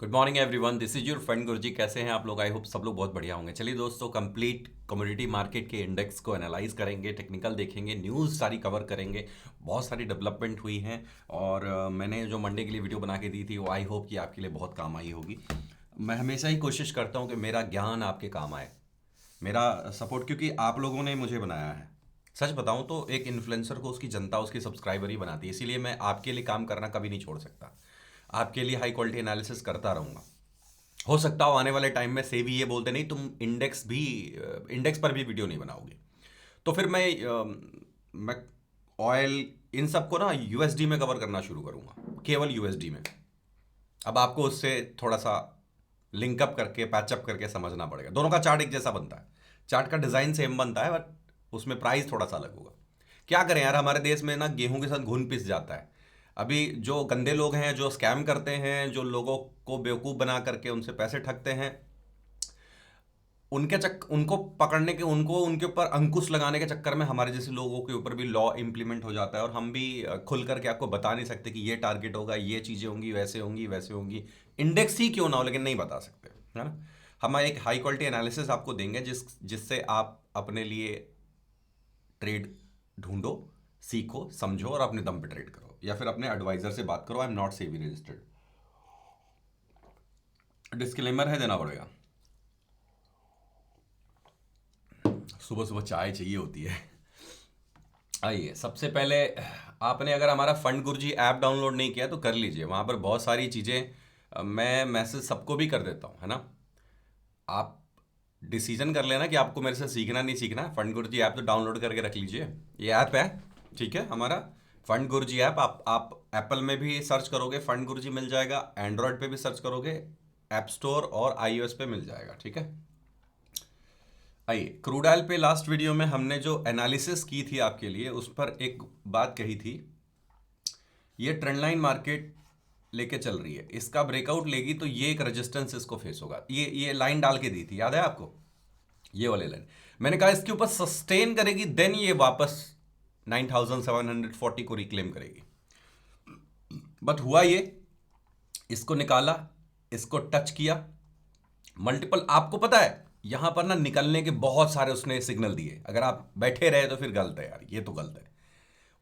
Good morning everyone, this is your friend Guruji. कैसे हैं आप लोग? आई होप सब लोग बहुत बढ़िया होंगे। चलिए दोस्तों, कंप्लीट कमोडिटी मार्केट के इंडेक्स को एनालाइज करेंगे, टेक्निकल देखेंगे, न्यूज़ सारी कवर करेंगे। बहुत सारी डेवलपमेंट हुई हैं और मैंने जो मंडे के लिए वीडियो बना के दी थी वो आई होप कि आपके लिए बहुत काम आई होगी। मैं हमेशा ही कोशिश करता हूँ कि मेरा ज्ञान आपके काम आए, मेरा सपोर्ट, क्योंकि आप लोगों ने मुझे बनाया है। सच बताऊं तो एक इन्फ्लुएंसर को उसकी जनता, उसकी सब्सक्राइबर ही बनाती है, इसीलिए मैं आपके लिए काम करना कभी नहीं छोड़ सकता। आपके लिए हाई क्वालिटी एनालिसिस करता रहूंगा। हो सकता हो आने वाले टाइम में से भी ये बोलते नहीं तुम इंडेक्स पर भी वीडियो नहीं बनाओगे, तो फिर मैं ऑयल इन सबको ना यूएसडी में कवर करना शुरू करूंगा, केवल यूएसडी में। अब आपको उससे थोड़ा सा लिंकअप करके पैचअप करके समझना पड़ेगा। दोनों का चार्ट एक जैसा बनता है, चार्ट का डिज़ाइन सेम बनता है, बट उसमें प्राइस थोड़ा सा अलग होगा। क्या करें यार, हमारे देश में ना गेहूं के साथ घुन पिस जाता है। अभी जो गंदे लोग हैं, जो स्कैम करते हैं, जो लोगों को बेवकूफ़ बना करके उनसे पैसे ठगते हैं, उनको पकड़ने के, उनको उनके ऊपर अंकुश लगाने के चक्कर में हमारे जैसे लोगों के ऊपर भी लॉ इम्प्लीमेंट हो जाता है, और हम भी खुल करके आपको बता नहीं सकते कि ये टारगेट होगा, ये चीज़ें होंगी, वैसे होंगी, वैसे होंगी। इंडेक्स ही क्यों ना हो, लेकिन नहीं बता सकते, है ना। हम एक हाई क्वालिटी एनालिसिस आपको देंगे जिससे आप अपने लिए ट्रेड ढूंढो, सीखो, समझो और अपने दम पे ट्रेड करो, या फिर अपने एडवाइजर से बात करो। I am not SEBI registered, disclaimer है, देना पड़ेगा। सुबह सुबह चाय चाहिए होती है। आइए, सबसे पहले आपने अगर हमारा फंड गुरुजी ऐप डाउनलोड नहीं किया तो कर लीजिए। वहाँ पर बहुत सारी चीज़ें मैं मैसेज सबको भी कर देता हूँ, है ना। आप डिसीजन कर लेना कि आपको मेरे से सीखना नहीं सीखना। फंड गुरुजी ऐप तो डाउनलोड करके रख लीजिए। ये ऐप है, ठीक है, हमारा फंड गुरुजी ऐप। आप एप्पल में भी सर्च करोगे फंड गुरुजी मिल जाएगा, एंड्रॉयड पे भी सर्च करोगे, ऐप स्टोर और आईओएस पे मिल जाएगा, ठीक है। आइए, क्रूड ऑयल पे लास्ट वीडियो में हमने जो एनालिसिस की थी आपके लिए, उस पर एक बात कही थी। ये ट्रेंड लाइन मार्केट लेके चल रही है, इसका ब्रेकआउट लेगी तो ये एक रेजिस्टेंस इसको फेस होगा। ये लाइन डाल के दी थी, याद है आपको? ये वाली लाइन मैंने कहा इसके ऊपर सस्टेन करेगी, देन ये वापस 9740 को रिक्लेम करेगी। बट हुआ ये, इसको निकाला, इसको टच किया, मल्टीपल। आपको पता है यहां पर ना निकलने के बहुत सारे उसने सिग्नल दिए। अगर आप बैठे रहे तो फिर गलत है यार, ये तो गलत है।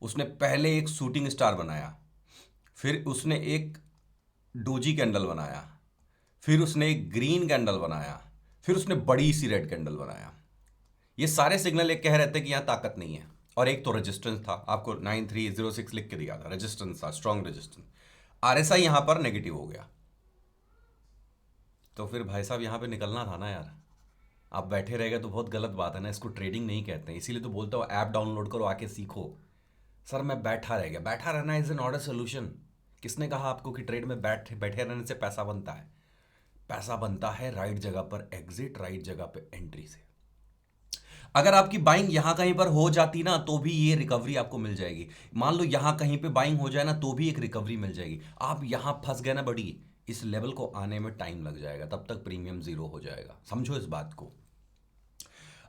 उसने पहले एक शूटिंग स्टार बनाया, फिर उसने एक डोजी कैंडल बनाया, फिर उसने एक ग्रीन कैंडल बनाया, फिर उसने बड़ी सी रेड कैंडल बनाया। ये सारे सिग्नल एक कह रहे थे कि यहां ताकत नहीं है। और एक तो रेजिस्टेंस था, आपको 9306 लिख के दिया था, रेजिस्टेंस था, स्ट्रॉन्ग रेजिस्टेंस। आरएसआई यहां पर नेगेटिव हो गया, तो फिर भाई साहब यहां पे निकलना था ना यार। आप बैठे रह गए तो बहुत गलत बात है ना, इसको ट्रेडिंग नहीं कहते हैं। इसीलिए तो बोलता हूँ ऐप डाउनलोड करो, आके सीखो। सर मैं बैठा रह गया, बैठा रहना is a not a solution. किसने कहा आपको कि ट्रेड में बैठे रहने से पैसा बनता है? पैसा बनता है राइट जगह पर एग्जिट, राइट जगह पे एंट्री से। अगर आपकी बाइंग यहां कहीं पर हो जाती ना तो भी ये रिकवरी आपको मिल जाएगी। मान लो यहां कहीं पे बाइंग हो जाए ना तो भी एक रिकवरी मिल जाएगी। आप यहां फंस गए ना बड़ी, इस लेवल को आने में टाइम लग जाएगा, तब तक प्रीमियम जीरो हो जाएगा। समझो इस बात को।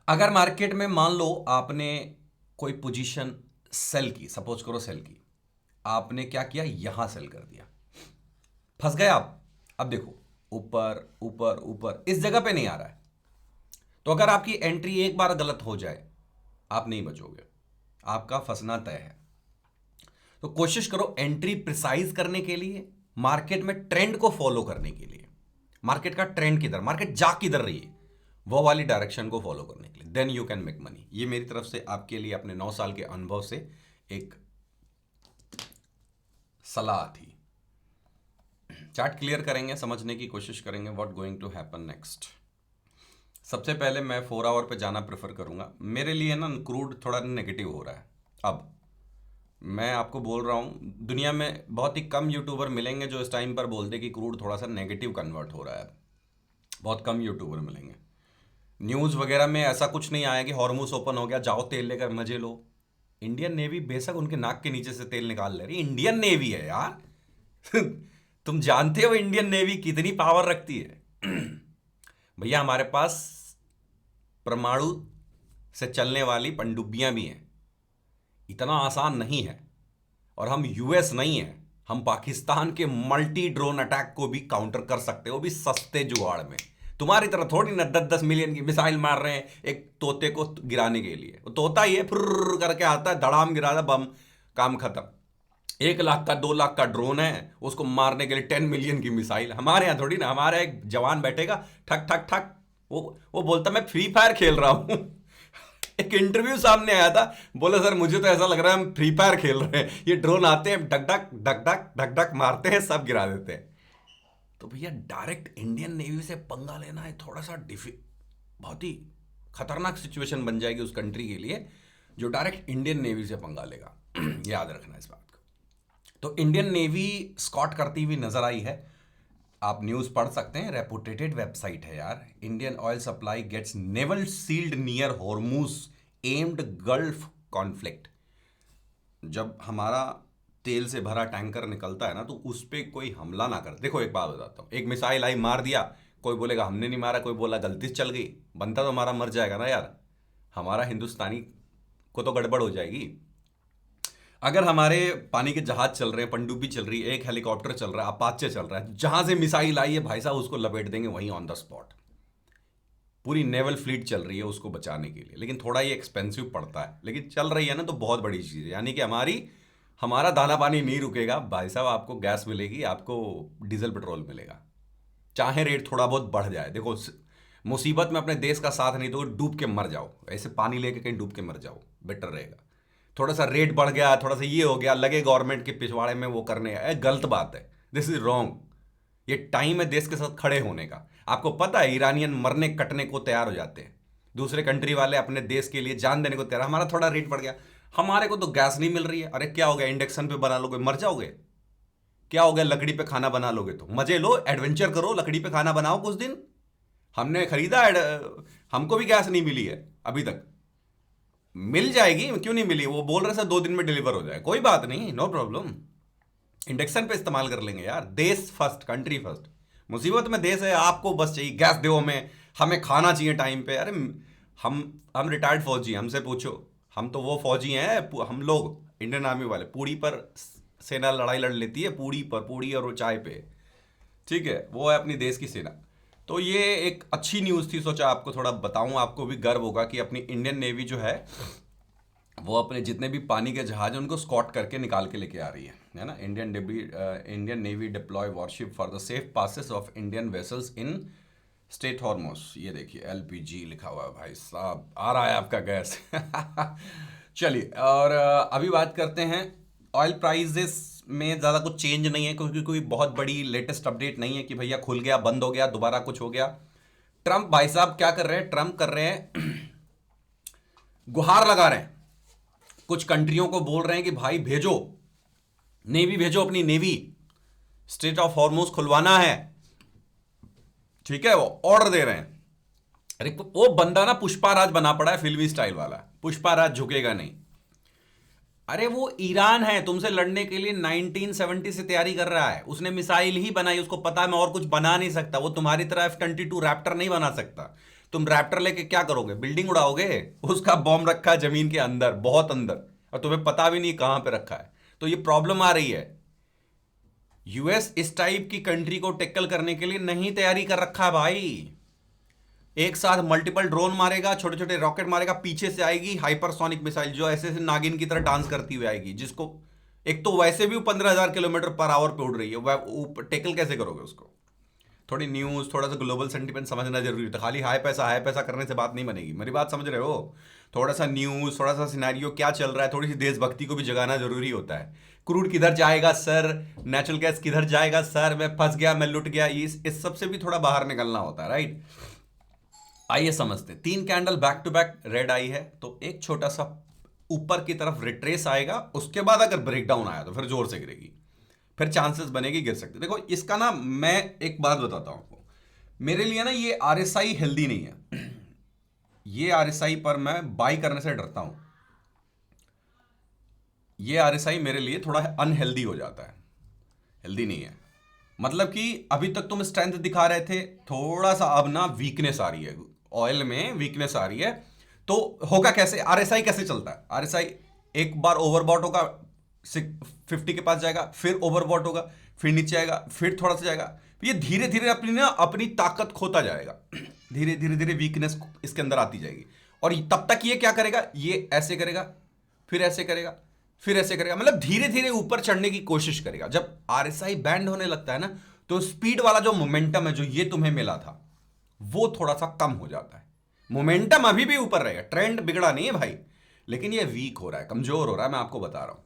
अगर मार्केट में मान लो आपने कोई पोजीशन सेल की, सपोज करो सेल की, आपने क्या किया, यहां सेल कर दिया, फंस गए आप। अब देखो, ऊपर ऊपर ऊपर इस जगह पे नहीं आ रहा है, तो अगर आपकी एंट्री एक बार गलत हो जाए आप नहीं बचोगे, आपका फंसना तय है। तो कोशिश करो एंट्री प्रिसाइज करने के लिए, मार्केट में ट्रेंड को फॉलो करने के लिए, मार्केट का ट्रेंड किधर, मार्केट जा किधर रही है, वो वाली डायरेक्शन को फॉलो करने के लिए, then you can make money. ये मेरी तरफ से आपके लिए अपने 9 साल के अनुभव से एक सलाह थी। चार्ट क्लियर करेंगे, समझने की कोशिश करेंगे what going to happen next. सबसे पहले मैं 4 आवर पे जाना प्रेफर करूंगा। मेरे लिए ना क्रूड थोड़ा नेगेटिव हो रहा है। अब मैं आपको बोल रहा हूँ, दुनिया में बहुत ही कम यूट्यूबर मिलेंगे जो इस टाइम पर बोलते कि क्रूड थोड़ा सा नेगेटिव कन्वर्ट हो रहा है। बहुत कम यूट्यूबर मिलेंगे। न्यूज़ वगैरह में ऐसा कुछ नहीं आया कि हॉर्मूस ओपन हो गया, जाओ तेल लेकर मजे लो। इंडियन नेवी बेशक उनके नाक के नीचे से तेल निकाल ले रही, इंडियन नेवी है यार। तुम जानते हो इंडियन नेवी कितनी पावर रखती है? भैया हमारे पास परमाणु से चलने वाली पनडुब्बियां भी हैं। इतना आसान नहीं है, और हम यूएस नहीं है। हम पाकिस्तान के मल्टी ड्रोन अटैक को भी काउंटर कर सकते हो, भी सस्ते जुगाड़ में। तुम्हारी तरह थोड़ी ना 10-10 मिलियन की मिसाइल मार रहे हैं एक तोते को गिराने के लिए। वो तोता ही है, फुर्र करके आता है, धड़ाम गिराता, बम, काम खत्म। 1 लाख का 2 लाख का ड्रोन है, उसको मारने के लिए 10 मिलियन की मिसाइल। हमारे यहाँ थोड़ी ना, हमारा एक जवान बैठेगा, ठक ठक ठक, वो बोलता मैं फ्री फायर खेल रहा हूं। एक इंटरव्यू सामने आया था, बोला सर मुझे तो ऐसा लग रहा है हम फ्री फायर खेल रहे हैं, ये ड्रोन आते हैं ढक ढक ढक ढक ढक ढक मारते हैं, सब गिरा देते हैं। तो भैया डायरेक्ट इंडियन नेवी से पंगा लेना है थोड़ा सा बहुत ही खतरनाक सिचुएशन बन जाएगी उस कंट्री के लिए जो डायरेक्ट इंडियन नेवी से पंगा लेगा। याद रखना इस बात को। तो इंडियन नेवी स्कॉट करती हुई नजर आई है। आप न्यूज़ पढ़ सकते हैं, रेपुटेटेड वेबसाइट है यार। Indian oil supply gets naval sealed near Hormuz amid gulf conflict. जब हमारा तेल से भरा टैंकर निकलता है ना, तो उस पर कोई हमला ना कर। देखो एक बात बताता हूँ, एक मिसाइल आई मार दिया, कोई बोलेगा हमने नहीं मारा, कोई बोला गलती से चल गई, बनता तो हमारा मर जाएगा ना यार। हमारा हिंदुस्तानी को तो गड़बड़ हो जाएगी। अगर हमारे पानी के जहाज चल रहे हैं, पनडुब्बी चल रही है, एक हेलीकॉप्टर चल रहा है, अपाचे चल रहा है, जहां से मिसाइल आई है भाई साहब उसको लपेट देंगे वहीं ऑन द स्पॉट। पूरी नेवल फ्लीट चल रही है उसको बचाने के लिए, लेकिन थोड़ा ये एक्सपेंसिव पड़ता है, लेकिन चल रही है ना, तो बहुत बड़ी चीज़ है। यानी कि हमारा दाना पानी नहीं रुकेगा भाई साहब। आपको गैस मिलेगी, आपको डीजल पेट्रोल मिलेगा, चाहे रेट थोड़ा बहुत बढ़ जाए। देखो मुसीबत में अपने देश का साथ नहीं तो डूब के मर जाओ, ऐसे पानी लेके कहीं डूब के मर जाओ, बेटर रहेगा। थोड़ा सा रेट बढ़ गया, थोड़ा सा ये हो गया, लगे गवर्नमेंट के पिछवाड़े में वो करने है, गलत बात है, दिस इज रॉन्ग। ये टाइम है देश के साथ खड़े होने का। आपको पता है ईरानियन मरने कटने को तैयार हो जाते हैं, दूसरे कंट्री वाले अपने देश के लिए जान देने को तैयार। हमारा थोड़ा रेट बढ़ गया, हमारे को तो गैस नहीं मिल रही है, अरे क्या हो गया, इंडक्शन पे बना लोगे मर जाओगे? क्या हो गया, लकड़ी पे खाना बना लोगे तो मजे लो, एडवेंचर करो, लकड़ी पे खाना बनाओ कुछ दिन। हमने खरीदा, हमको भी गैस नहीं मिली है अभी तक, मिल जाएगी, क्यों नहीं मिली? वो बोल रहे सर 2 दिन में डिलीवर हो जाए, कोई बात नहीं, नो प्रॉब्लम, इंडक्शन पे इस्तेमाल कर लेंगे यार। देश फर्स्ट, कंट्री फर्स्ट। मुसीबत में देश है, आपको बस चाहिए गैस दो, हमें खाना चाहिए टाइम पे। अरे हम रिटायर्ड फौजी, हमसे पूछो, हम तो वो फौजी हैं, हम लोग इंडियन आर्मी वाले, पूड़ी पर सेना लड़ाई लड़ लेती है, पूड़ी पर, पूड़ी और वो चाय पे, ठीक है, वो है अपनी देश की सेना। तो ये एक अच्छी न्यूज़ थी, सोचा आपको थोड़ा बताऊं, आपको भी गर्व होगा कि अपनी इंडियन नेवी जो है वो अपने जितने भी पानी के जहाज हैं उनको स्कॉट करके निकाल के लेके आ रही है ना। Indian navy deploy warship for the safe passes of Indian vessels in strait Hormuz. ये देखिए एलपीजी लिखा हुआ है भाई साहब, आ रहा है आपका गैस। चलिए, और अभी बात करते हैं ऑयल प्राइजेस में ज़्यादा कुछ चेंज नहीं है, क्योंकि कोई बहुत बड़ी लेटेस्ट अपडेट नहीं है कि भैया खुल गया, बंद हो गया, दोबारा कुछ हो गया। ट्रंप भाई साहब क्या कर रहे हैं? ट्रंप कर रहे हैं गुहार लगा रहे हैं, कुछ कंट्रियों को बोल रहे हैं कि भाई भेजो, नेवी भेजो, अपनी नेवी, स्ट्रेट ऑफ हॉर्मोज खुलवाना है, ठीक है, वो ऑर्डर दे रहे हैं। अरे वो बंदा ना पुष्पा राज बना पड़ा है, फिल्मी स्टाइल वाला, पुष्पा राज झुकेगा नहीं। अरे वो ईरान है, तुमसे लड़ने के लिए 1970 से तैयारी कर रहा है, उसने मिसाइल ही बनाई, उसको पता है मैं और कुछ बना नहीं सकता। वो तुम्हारी तरह F-22 रैप्टर नहीं बना सकता। तुम रैप्टर लेके क्या करोगे? बिल्डिंग उड़ाओगे? उसका बॉम्ब रखा है जमीन के अंदर, बहुत अंदर, और तुम्हें पता भी नहीं कहां पे रखा है। तो ये प्रॉब्लम आ रही है। यूएस इस टाइप की कंट्री को टैकल करने के लिए नहीं तैयारी कर रखा है भाई। एक साथ मल्टीपल ड्रोन मारेगा, छोटे छोटे रॉकेट मारेगा, पीछे से आएगी हाइपरसोनिक मिसाइल जो ऐसे ऐसे नागिन की तरह डांस करती हुई आएगी, जिसको एक तो वैसे भी 15,000 किलोमीटर पर आवर पे उड़ रही है, वह टैकल कैसे करोगे उसको? थोड़ी न्यूज़, थोड़ा सा ग्लोबल सेंटीमेंट समझना जरूरी है। खाली हाई पैसा करने से बात नहीं बनेगी, मेरी बात समझ रहे हो? थोड़ा सा न्यूज़, थोड़ा सा सिनेरियो क्या चल रहा है, थोड़ी सी देशभक्ति को भी जगाना जरूरी होता है। क्रूड किधर जाएगा सर, नेचुरल गैस किधर जाएगा सर, मैं फंस गया, मैं लुट गया, इस सब से भी थोड़ा बाहर निकलना होता है, राइट? आइए समझते हैं। 3 candle back to back red आई है, तो एक छोटा सा ऊपर की तरफ रिट्रेस आएगा, उसके बाद अगर ब्रेकडाउन आया तो फिर जोर से गिरेगी, फिर चांसेस बनेगी गिर सकते। देखो इसका ना, मैं एक बात बताता हूं आपको, मेरे लिए ना ये आरएसआई हेल्दी नहीं है। ये आरएसआई पर मैं बाई करने से डरता हूं। ये आरएसआई मेरे लिए थोड़ा अनहेल्दी हो जाता है, हेल्दी नहीं है। मतलब कि अभी तक तुम स्ट्रेंथ दिखा रहे थे, थोड़ा सा अब ना वीकनेस आ रही है, ऑयल में वीकनेस आ रही है। तो होगा कैसे? आरएसआई कैसे चलता है? आरएसआई एक बार ओवरबॉट होगा, 50 के पास जाएगा, फिर ओवरबॉट होगा, फिर नीचे आएगा, फिर थोड़ा सा जाएगा। ये धीरे धीरे अपनी ताकत खोता जाएगा, धीरे धीरे धीरे वीकनेस इसके अंदर आती जाएगी। और तब तक ये क्या करेगा, ये ऐसे करेगा, फिर ऐसे करेगा, फिर ऐसे करेगा, मतलब धीरे धीरे ऊपर चढ़ने की कोशिश करेगा। जब आरएसआई बैंड होने लगता है ना, तो स्पीड वाला जो मोमेंटम है जो ये तुम्हें मिला था वो थोड़ा सा कम हो जाता है। मोमेंटम अभी भी ऊपर रहेगा, ट्रेंड बिगड़ा नहीं है भाई, लेकिन ये वीक हो रहा है, कमजोर हो रहा है। मैं आपको बता रहा हूं,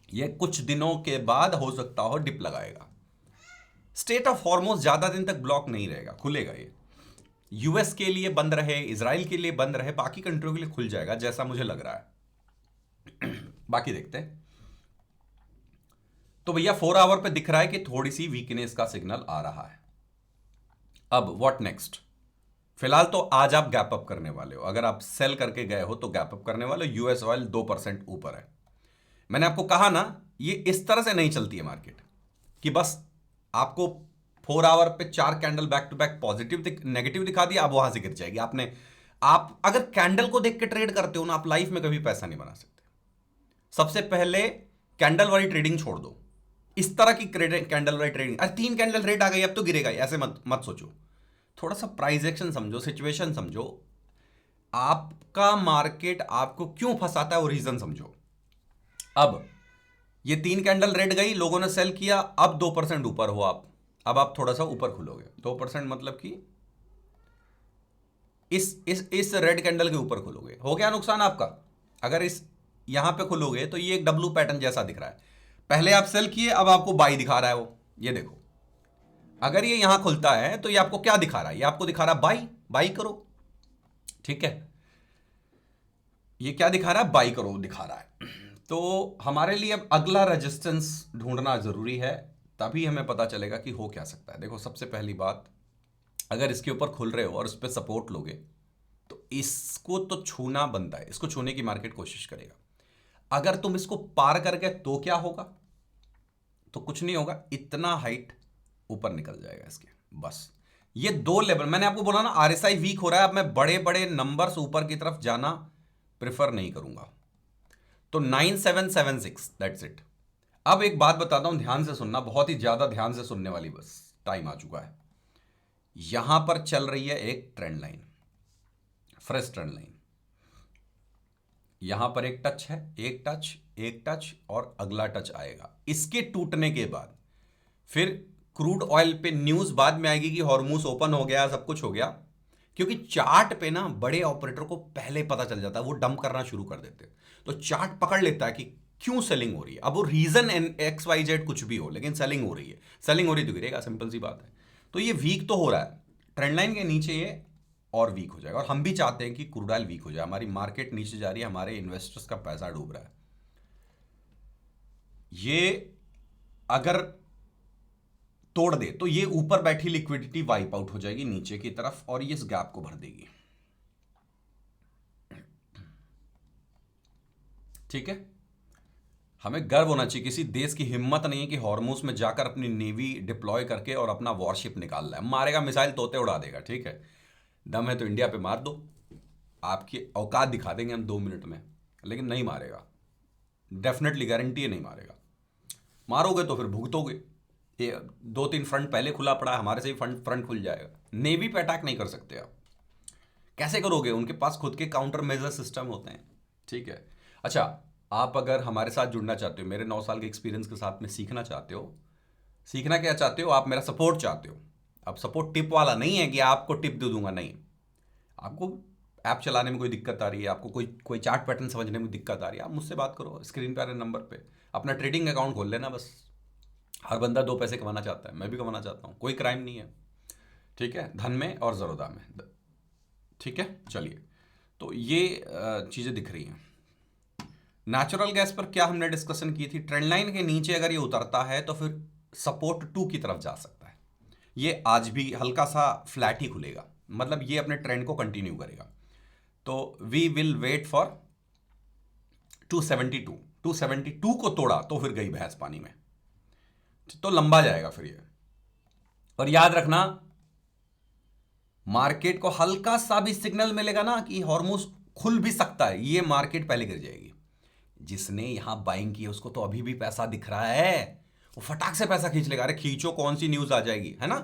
ये कुछ दिनों के बाद हो सकता हो डिप लगाएगा। स्टेट ऑफ हॉर्मोज ज्यादा दिन तक ब्लॉक नहीं रहेगा, खुलेगा। ये यूएस के लिए बंद रहे, इजराइल के लिए बंद रहे, बाकी कंट्रियों के लिए खुल जाएगा जैसा मुझे लग रहा है। बाकी देखते हैं। तो भैया 4 आवर पे दिख रहा है कि थोड़ी सी वीकनेस का सिग्नल आ रहा है। अब व्हाट नेक्स्ट? फिलहाल तो आज आप गैप अप करने वाले हो। अगर आप सेल करके गए हो तो गैप अप करने वाले हो। यूएस ऑयल 2% ऊपर है। मैंने आपको कहा ना, ये इस तरह से नहीं चलती है मार्केट कि बस आपको 4 आवर पे 4 candle back to back positive negative दिखा दिया, आप वहां से गिर जाएगी। आप अगर कैंडल को देख के ट्रेड करते हो ना, आप लाइफ में कभी पैसा नहीं बना सकते। सबसे पहले कैंडल वाली ट्रेडिंग छोड़ दो। इस तरह की कैंडल वाली ट्रेडिंग, अरे 3 कैंडल रेट आ गई अब तो गिरेगा, ऐसे मत सोचो। थोड़ा सा प्राइस एक्शन समझो, सिचुएशन समझो, आपका मार्केट आपको क्यों फंसाता है वो रीजन समझो। अब ये 3 कैंडल रेड गई, लोगों ने सेल किया, अब 2% ऊपर हो आप। अब आप थोड़ा सा ऊपर खुलोगे। 2% मतलब कि इस रेड कैंडल के ऊपर खुलोगे, हो गया नुकसान आपका। अगर इस यहां पे खुलोगे तो ये एक डब्लू पैटर्न जैसा दिख रहा है। पहले आप सेल किए, अब आपको बाई दिखा रहा है वो, ये देखो। अगर ये यहां खुलता है तो ये आपको क्या दिखा रहा है? ये आपको दिखा रहा है बाई, बाई करो, ठीक है। ये क्या दिखा रहा है? बाई करो दिखा रहा है। तो हमारे लिए अब अगला रेजिस्टेंस ढूंढना जरूरी है, तभी हमें पता चलेगा कि हो क्या सकता है। देखो, सबसे पहली बात, अगर इसके ऊपर खुल रहे हो और इस पर सपोर्ट लोगे तो इसको तो छूना बनता है। इसको छूने की मार्केट कोशिश करेगा। अगर तुम इसको पार कर गए तो क्या होगा? तो कुछ नहीं होगा, इतना हाइट ऊपर निकल जाएगा इसके, बस। ये 2 लेवल मैंने आपको बोला ना, आरएसआई वीक हो रहा है। अब मैं बड़े बड़े नंबर्स ऊपर की तरफ जाना प्रेफर नहीं करूंगा। तो 9776, दैट्स इट। अब एक बात बताता हूं, ध्यान से सुनना, बहुत ही ज्यादा ध्यान से सुनने वाली बस टाइम आ चुका है। यहां पर चल रही है एक trend line, fresh trend line. यहां पर एक टच है, एक टच, एक टच और अगला टच आएगा। इसके टूटने के बाद फिर क्रूड ऑयल पे न्यूज बाद में आएगी कि हॉर्मूज ओपन हो गया, सब कुछ हो गया। क्योंकि चार्ट पे ना बड़े ऑपरेटर को पहले पता चल जाता है, वो डंप करना शुरू कर देते हैं। तो चार्ट पकड़ लेता है कि क्यों सेलिंग हो रही है। अब वो रीजन XYZ कुछ भी हो, लेकिन सेलिंग हो रही है। सेलिंग हो रही तो गिरेगा, सिंपल सी बात है। तो ये वीक तो हो रहा है, ट्रेंड लाइन के नीचे ये और वीक हो जाएगा। और हम भी चाहते हैं कि क्रूड ऑयल वीक हो जाए, हमारी मार्केट नीचे जा रही है, हमारे इन्वेस्टर्स का पैसा डूब रहा है। ये अगर तोड़ दे तो ये ऊपर बैठी लिक्विडिटी वाइप आउट हो जाएगी नीचे की तरफ, और ये इस गैप को भर देगी, ठीक है। हमें गर्व होना चाहिए, किसी देश की हिम्मत नहीं है कि हॉर्मूज में जाकर अपनी नेवी डिप्लॉय करके और अपना वॉरशिप निकाल रहा है। मारेगा मिसाइल, तोते उड़ा देगा, ठीक है। दम है तो इंडिया पे मार दो, आपकी औकात दिखा देंगे हम 2 मिनट में, लेकिन नहीं मारेगा। डेफिनेटली गारंटी है, नहीं मारेगा। मारोगे तो फिर भुगतोगे। 2-3 फ्रंट पहले खुला पड़ा है, हमारे से ही फ्रंट खुल जाएगा। नेवी पे अटैक नहीं कर सकते आप, कैसे करोगे? उनके पास खुद के काउंटर मेजर सिस्टम होते हैं, ठीक है। अच्छा, आप अगर हमारे साथ जुड़ना चाहते हो, मेरे 9 साल के एक्सपीरियंस के साथ में सीखना चाहते हो, सीखना क्या चाहते हो? आप मेरा सपोर्ट चाहते हो। अब सपोर्ट टिप वाला नहीं है कि आपको टिप दे दूंगा, नहीं। आपको ऐप चलाने में कोई दिक्कत आ रही है, आपको कोई चार्ट पैटर्न समझने में दिक्कत आ रही है, आप मुझसे बात करो, स्क्रीन पे आ रहे नंबर पे अपना ट्रेडिंग अकाउंट खोल लेना बस। हर बंदा 2 पैसे कमाना चाहता है, मैं भी कमाना चाहता हूँ, कोई क्राइम नहीं है, ठीक है। धन में और ज़रूरत में, ठीक है। चलिए, तो ये चीज़ें दिख रही हैं। नेचुरल गैस पर क्या हमने डिस्कशन की थी? ट्रेंड लाइन के नीचे अगर ये उतरता है तो फिर सपोर्ट 2 की तरफ जा सकता है। ये आज भी हल्का सा फ्लैट ही खुलेगा, मतलब ये अपने ट्रेंड को कंटिन्यू करेगा। तो वी विल वेट फॉर 272। 272 को तोड़ा तो फिर गई भैंस पानी में, तो लंबा जाएगा फिर ये। और याद रखना, मार्केट को हल्का सा भी सिग्नल मिलेगा ना कि हॉर्मूज खुल भी सकता है, ये मार्केट पहले गिर जाएगी। जिसने यहां बाइंग की है उसको तो अभी भी पैसा दिख रहा है, वो फटाक से पैसा खींच लेगा। अरे खींचो, कौन सी न्यूज आ जाएगी, है ना।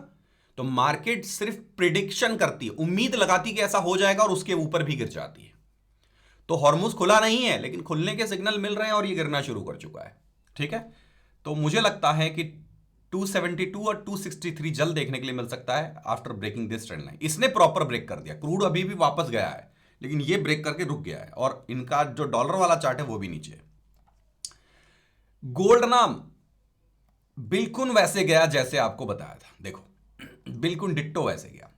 तो मार्केट सिर्फ प्रिडिक्शन करती है, उम्मीद लगाती कि ऐसा हो जाएगा और उसके ऊपर भी गिर जाती है। तो हॉर्मुज खुला नहीं है, लेकिन खुलने के सिग्नल मिल रहे हैं और ये गिरना शुरू कर चुका है। ठीक है, तो मुझे लगता है कि 272 और 263 जल्द देखने के लिए मिल सकता है after breaking this trend line. इसने प्रॉपर ब्रेक कर दिया, क्रूड अभी भी वापस गया है, लेकिन ये ब्रेक करके रुक गया है और इनका जो डॉलर वाला चार्ट है वो भी नीचे है। गोल्ड नाम बिल्कुल वैसे गया जैसे आपको बताया था, देखो बिल्कुल डिट्टो वैसे गया।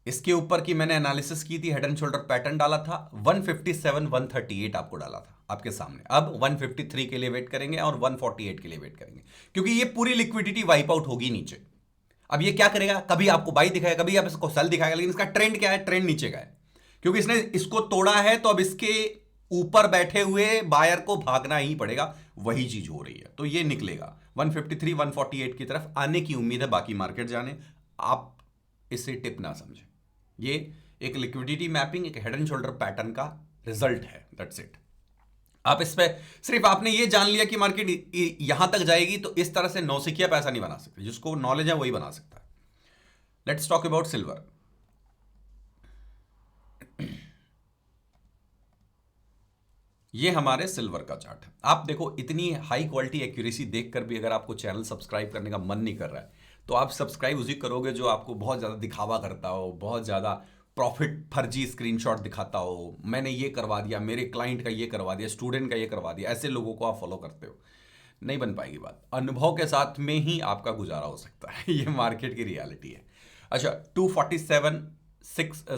इसके ऊपर की मैंने एनालिसिस की थी, हेड एंड शोल्डर पैटर्न डाला था, 157 138 आपको डाला था आपके सामने। अब 153 के लिए वेट करेंगे और 148 के लिए वेट करेंगे, क्योंकि ये पूरी लिक्विडिटी वाइप आउट होगी नीचे। अब ये क्या करेगा, कभी आपको बाई दिखाएगा, कभी आप इसको सेल दिखाएगा, लेकिन इसका ट्रेंड क्या है, ट्रेंड नीचे का है, क्योंकि इसने इसको तोड़ा है। तो अब इसके ऊपर बैठे हुए बायर को भागना ही पड़ेगा, वही चीज हो रही है। तो ये निकलेगा 153 148 की तरफ आने की उम्मीद है, बाकी मार्केट जाने। आप इसे टिप ना समझे, ये एक लिक्विडिटी मैपिंग, एक हेड एंड शोल्डर पैटर्न का रिजल्ट है, दैट्स इट। आप इस पे सिर्फ आपने ये जान लिया कि मार्केट यहां तक जाएगी, तो इस तरह से नौसिखिया पैसा नहीं बना सकते, जिसको नॉलेज है वही बना सकता है। Let's talk about silver. ये हमारे सिल्वर का चार्ट है। आप देखो, इतनी हाई क्वालिटी एक्यूरेसी देखकर भी अगर आपको चैनल सब्सक्राइब करने का मन नहीं कर रहा है, तो आप सब्सक्राइब उसी करोगे जो आपको बहुत ज़्यादा दिखावा करता हो, बहुत ज़्यादा प्रॉफिट फर्जी स्क्रीनशॉट दिखाता हो, मैंने ये करवा दिया, मेरे क्लाइंट का ये करवा दिया, स्टूडेंट का ये करवा दिया, ऐसे लोगों को आप फॉलो करते हो। नहीं बन पाएगी बात, अनुभव के साथ में ही आपका गुजारा हो सकता है। ये मार्केट की रियलिटी है। अच्छा, 247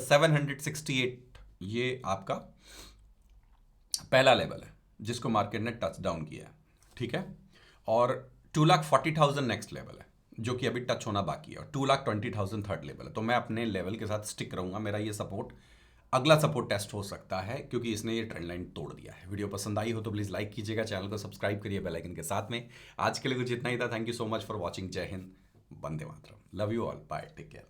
768 ये आपका पहला लेवल है जिसको मार्केट ने टच डाउन किया है, ठीक है। और 2,40,000 नेक्स्ट लेवल है, जो कि अभी टच होना बाकी है, और 2,20,000 थर्ड लेवल है। तो मैं अपने लेवल के साथ स्टिक रहूंगा। मेरा ये सपोर्ट, अगला सपोर्ट टेस्ट हो सकता है, क्योंकि इसने ये ट्रेंड लाइन तोड़ दिया है। वीडियो पसंद आई हो तो प्लीज़ लाइक कीजिएगा, चैनल को सब्सक्राइब करिए बेल आइकन के साथ में। आज के लिए कुछ इतना ही था। Thank you so much for watching. जय हिंद, वंदे मातरम, love you all, bye, take care.